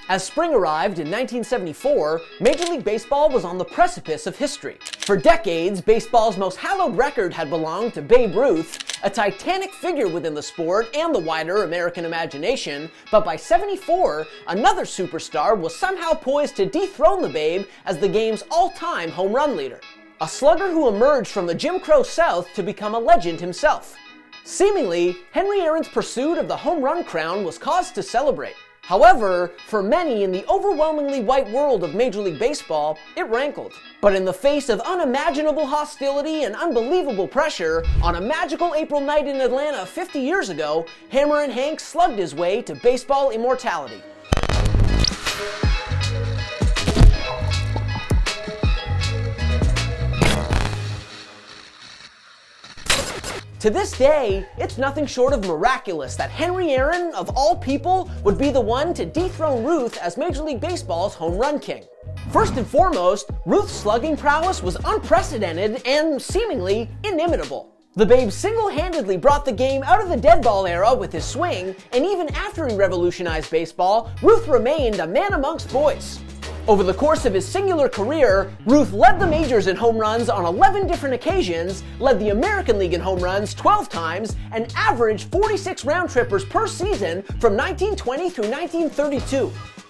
As spring arrived in 1974, Major League Baseball was on the precipice of history. For decades, baseball's most hallowed record had belonged to Babe Ruth, a titanic figure within the sport and the wider American imagination, but by '74, another superstar was somehow poised to dethrone the Babe as the game's all-time home run leader. A slugger who emerged from the Jim Crow South to become a legend himself. Seemingly, Henry Aaron's pursuit of the home run crown was cause to celebrate. However, for many in the overwhelmingly white world of Major League Baseball, it rankled. But in the face of unimaginable hostility and unbelievable pressure, on a magical April night in Atlanta 50 years ago, Hammerin Hank slugged his way to baseball immortality. To this day, it's nothing short of miraculous that Henry Aaron, of all people, would be the one to dethrone Ruth as Major League Baseball's home run king. First and foremost, Ruth's slugging prowess was unprecedented and seemingly inimitable. The Babe single-handedly brought the game out of the dead ball era with his swing, and even after he revolutionized baseball, Ruth remained a man amongst boys. Over the course of his singular career, Ruth led the majors in home runs on 11 different occasions, led the American League in home runs 12 times, and averaged 46 round-trippers per season from 1920 through 1932.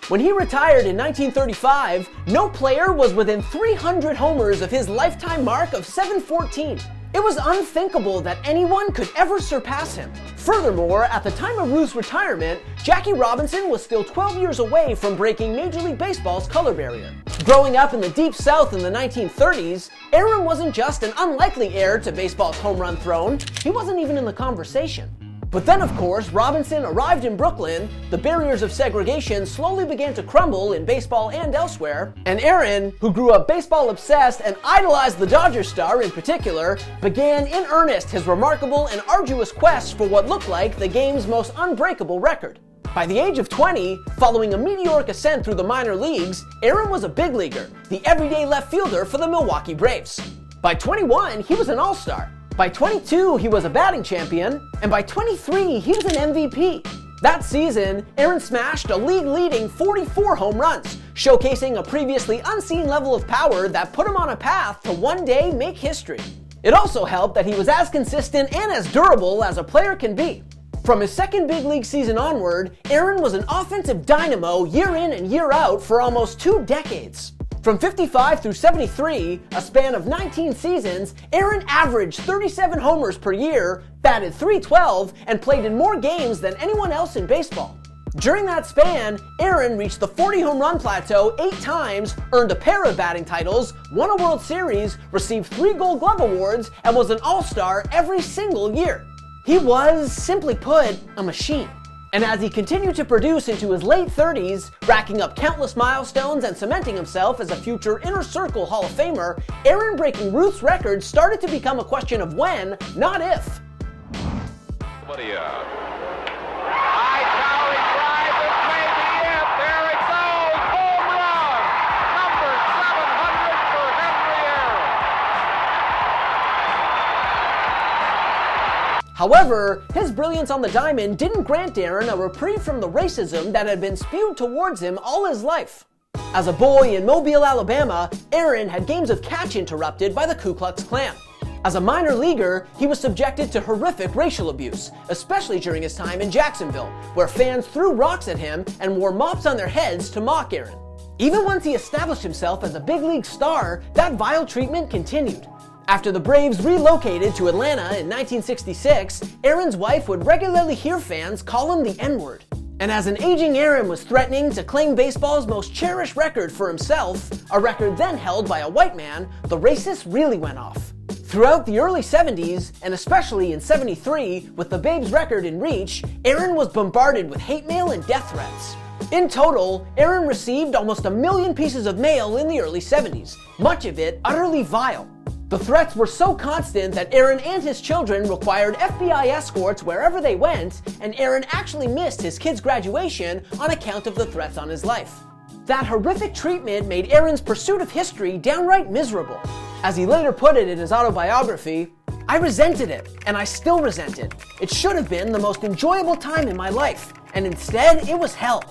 When he retired in 1935, no player was within 300 homers of his lifetime mark of 714. It was unthinkable that anyone could ever surpass him. Furthermore, at the time of Ruth's retirement, Jackie Robinson was still 12 years away from breaking Major League Baseball's color barrier. Growing up in the Deep South in the 1930s, Aaron wasn't just an unlikely heir to baseball's home run throne, he wasn't even in the conversation. But then, of course, Robinson arrived in Brooklyn, the barriers of segregation slowly began to crumble in baseball and elsewhere, and Aaron, who grew up baseball-obsessed and idolized the Dodgers star in particular, began in earnest his remarkable and arduous quest for what looked like the game's most unbreakable record. By the age of 20, following a meteoric ascent through the minor leagues, Aaron was a big leaguer, the everyday left fielder for the Milwaukee Braves. By 21, he was an all-star. By 22, he was a batting champion, and by 23, he was an MVP. That season, Aaron smashed a league-leading 44 home runs, showcasing a previously unseen level of power that put him on a path to one day make history. It also helped that he was as consistent and as durable as a player can be. From his second big league season onward, Aaron was an offensive dynamo year in and year out for almost 2 decades. From 55 through 73, a span of 19 seasons, Aaron averaged 37 homers per year, batted .312, and played in more games than anyone else in baseball. During that span, Aaron reached the 40 home run plateau 8 times, earned a pair of batting titles, won a World Series, received 3 Gold Glove awards, and was an all-star every single year. He was, simply put, a machine. And as he continued to produce into his late 30s, racking up countless milestones and cementing himself as a future Inner Circle Hall of Famer, Aaron breaking Ruth's record started to become a question of when, not if. High towering drive, this may be it. There it goes, home run, number 700 for Henry Aaron. However, his brilliance on the diamond didn't grant Aaron a reprieve from the racism that had been spewed towards him all his life. As a boy in Mobile, Alabama, Aaron had games of catch interrupted by the Ku Klux Klan. As a minor leaguer, he was subjected to horrific racial abuse, especially during his time in Jacksonville, where fans threw rocks at him and wore mops on their heads to mock Aaron. Even once he established himself as a big league star, that vile treatment continued. After the Braves relocated to Atlanta in 1966, Aaron's wife would regularly hear fans call him the N-word. And as an aging Aaron was threatening to claim baseball's most cherished record for himself, a record then held by a white man, the racist really went off. Throughout the early 70s, and especially in '73, with the Babe's record in reach, Aaron was bombarded with hate mail and death threats. In total, Aaron received almost 1 million pieces of mail in the early 70s, much of it utterly vile. The threats were so constant that Aaron and his children required FBI escorts wherever they went, and Aaron actually missed his kid's graduation on account of the threats on his life. That horrific treatment made Aaron's pursuit of history downright miserable. As he later put it in his autobiography, "I resented it, and I still resent it. It should have been the most enjoyable time in my life, and instead it was hell."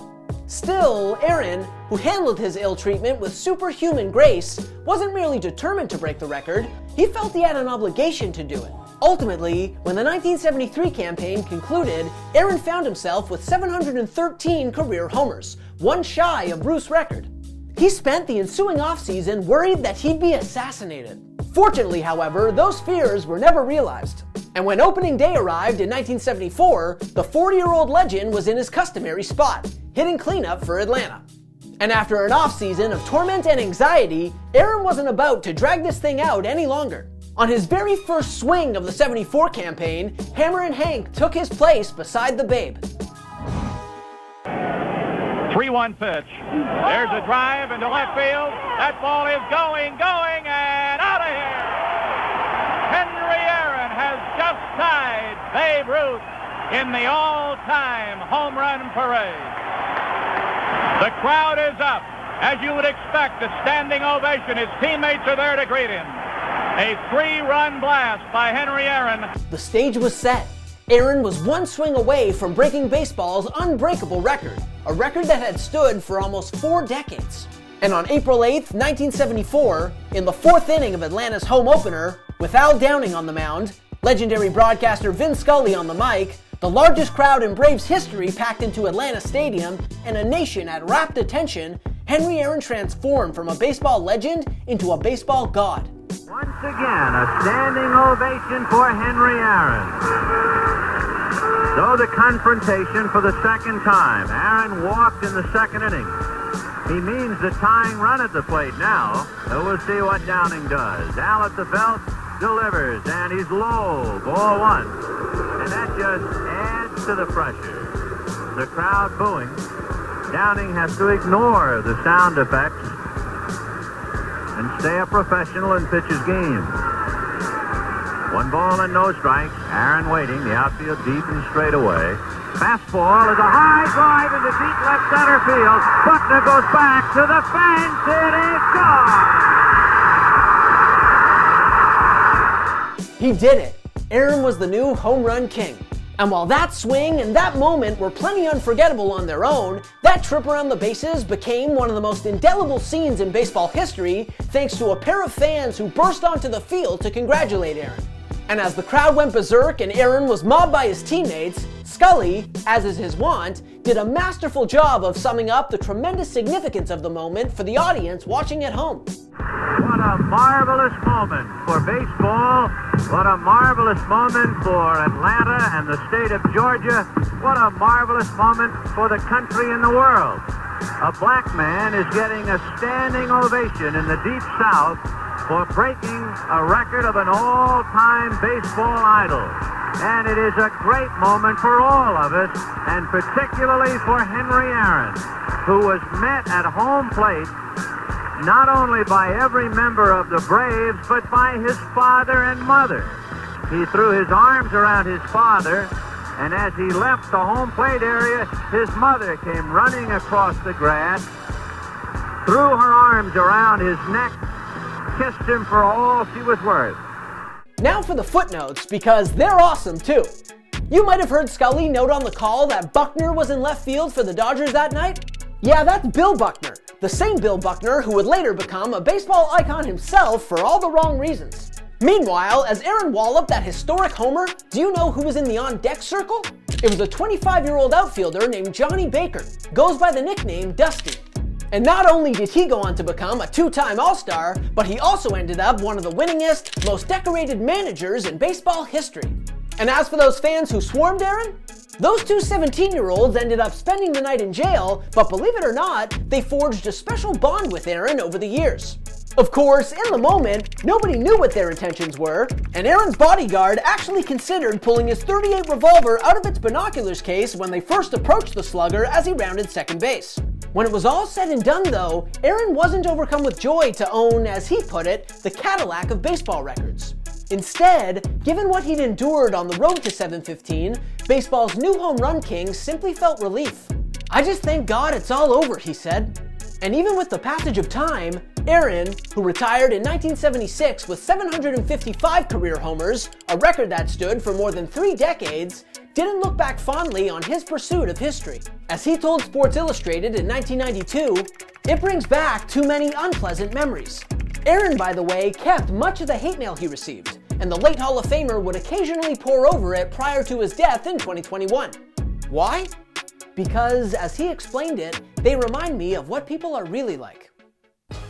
Still, Aaron, who handled his ill treatment with superhuman grace, wasn't merely determined to break the record, he felt he had an obligation to do it. Ultimately, when the 1973 campaign concluded, Aaron found himself with 713 career homers, one shy of Ruth's record. He spent the ensuing offseason worried that he'd be assassinated. Fortunately, however, those fears were never realized. And when opening day arrived in 1974, the 40-year-old legend was in his customary spot, hitting cleanup for Atlanta. And after an offseason of torment and anxiety, Aaron wasn't about to drag this thing out any longer. On his very first swing of the 74 campaign, Hammerin Hank took his place beside the Babe. 3-1 pitch. There's a drive into left field. That ball is going, and out of here. Henry Aaron has just tied Babe Ruth in the all-time home run parade. The crowd is up. As you would expect, a standing ovation. His teammates are there to greet him. A 3-run blast by Henry Aaron. The stage was set. Aaron was one swing away from breaking baseball's unbreakable record, a record that had stood for almost 4 decades. And on April 8th, 1974, in the 4th inning of Atlanta's home opener, with Al Downing on the mound, legendary broadcaster Vin Scully on the mic, the largest crowd in Braves history packed into Atlanta Stadium, and a nation at rapt attention, Henry Aaron transformed from a baseball legend into a baseball god. Once again, a standing ovation for Henry Aaron. So the confrontation for the second time. Aaron walked in the 2nd inning. He means the tying run at the plate now. So we'll see what Downing does. Al at the belt, delivers, and he's low, ball 1. And that just adds to the pressure. The crowd booing. Downing has to ignore the sound effects and stay a professional and pitch his game. 1 ball and no strikes. Aaron waiting, the outfield deep and straight away. Fastball is a high drive into deep left center field. Buckner goes back to the fence. It is gone. He did it. Aaron was the new home run king. And while that swing and that moment were plenty unforgettable on their own, that trip around the bases became one of the most indelible scenes in baseball history thanks to a pair of fans who burst onto the field to congratulate Aaron. And as the crowd went berserk and Aaron was mobbed by his teammates, Scully, as is his wont, did a masterful job of summing up the tremendous significance of the moment for the audience watching at home. What a marvelous moment for baseball. What a marvelous moment for Atlanta and the state of Georgia. What a marvelous moment for the country and the world. A black man is getting a standing ovation in the Deep South for breaking a record of an all-time baseball idol. And it is a great moment for all of us, and particularly for Henry Aaron, who was met at home plate not only by every member of the Braves, but by his father and mother. He threw his arms around his father, and as he left the home plate area, his mother came running across the grass, threw her arms around his neck, kissed him for all she was worth. Now for the footnotes, because they're awesome too. You might have heard Scully note on the call that Buckner was in left field for the Dodgers that night. Yeah, that's Bill Buckner, the same Bill Buckner who would later become a baseball icon himself for all the wrong reasons. Meanwhile, as Aaron walloped that historic homer, do you know who was in the on-deck circle? It was a 25-year-old outfielder named Johnny Baker, goes by the nickname Dusty. And not only did he go on to become a 2-time All-Star, but he also ended up one of the winningest, most decorated managers in baseball history. And as for those fans who swarmed Aaron, those 2 17-year-olds ended up spending the night in jail, but believe it or not, they forged a special bond with Aaron over the years. Of course, in the moment, nobody knew what their intentions were, and Aaron's bodyguard actually considered pulling his .38 revolver out of its binoculars case when they first approached the slugger as he rounded second base. When it was all said and done though, Aaron wasn't overcome with joy to own, as he put it, the Cadillac of baseball records. Instead, given what he'd endured on the road to 715, baseball's new home run king simply felt relief. "I just thank God it's all over," he said. And even with the passage of time, Aaron, who retired in 1976 with 755 career homers, a record that stood for more than 3 decades, didn't look back fondly on his pursuit of history. As he told Sports Illustrated in 1992, "It brings back too many unpleasant memories." Aaron, by the way, kept much of the hate mail he received, and the late Hall of Famer would occasionally pore over it prior to his death in 2021. Why? Because, as he explained it, they remind me of what people are really like.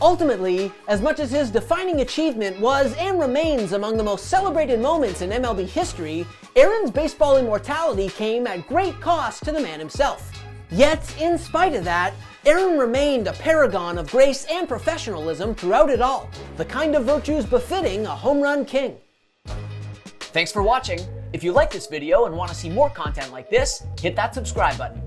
Ultimately, as much as his defining achievement was and remains among the most celebrated moments in MLB history, Aaron's baseball immortality came at great cost to the man himself. Yet, in spite of that, Aaron remained a paragon of grace and professionalism throughout it all, the kind of virtues befitting a home run king. Thanks for watching. If you like this video and want to see more content like this, hit that subscribe button.